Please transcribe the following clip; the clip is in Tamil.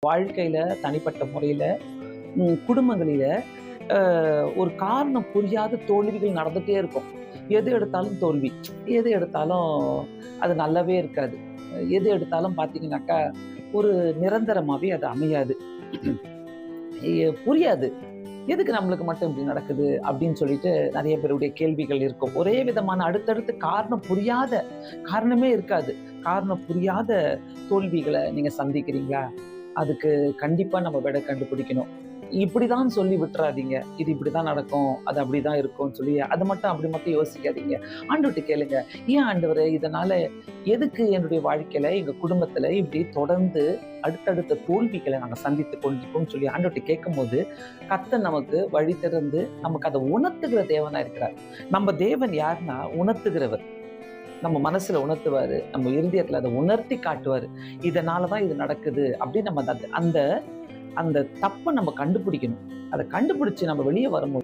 வாழ்க்கையில தனிப்பட்ட முறையில குடும்பங்களில ஒரு காரணம் புரியாத தோல்விகள் நடந்துட்டே இருக்கும். எது எடுத்தாலும் தோல்வி. எது எடுத்தாலும் அது நல்லாவே இருக்காது. எது எடுத்தாலும் பார்த்தீங்கன்னாக்கா, ஒரு நிரந்தரமாவே அது அமையாது. புரியாது. எதுக்கு நம்மளுக்கு மட்டும் இப்படி நடக்குது? அப்படின்னு சொல்லிட்டு நெறைய பேருடைய கேள்விகள் இருக்கும். ஒரே விதமான அடுத்தடுத்து காரணமே இருக்காது. காரணம் புரியாத தோல்விகள நீங்க சந்திக்கிறீங்களா? அதுக்கு கண்டிப்பா நம்ம விடை கண்டுபிடிக்கணும். இப்படிதான் சொல்லி விட்டுறாதீங்க. இது இப்படிதான் நடக்கும். அது அப்படிதான் இருக்கும்னு சொல்லி அப்படி மட்டும் யோசிக்காதீங்க. ஆண்டவர்ட்ட கேளுங்க. ஏன் ஆண்டவரே இதனால எதுக்கு என்னுடைய வாழ்க்கையில, எங்க குடும்பத்துல இப்படி தொடர்ந்து அடுத்தடுத்த தோல்விகளை நாங்க சந்தித்துக் கொண்டிருக்கோம்னு சொல்லி ஆண்டவர்ட்ட கேட்கும்போது, கர்த்தர் நமக்கு வழி திறந்து நமக்கு அதை உணர்த்துகிற தேவனா இருக்கிறார். நம்ம தேவன் யாருன்னா உணர்த்துகிறவர். நம்ம மனசுல உணர்த்துவாரு. நம்ம இருதயத்துல அதை உணர்த்தி காட்டுவாரு. இதனாலதான் இது நடக்குது அப்படின்னு நம்ம அந்த அந்த தப்ப நம்ம கண்டுபிடிக்கணும். அத கண்டுபிடிச்சு நம்ம வெளிய வரும்போது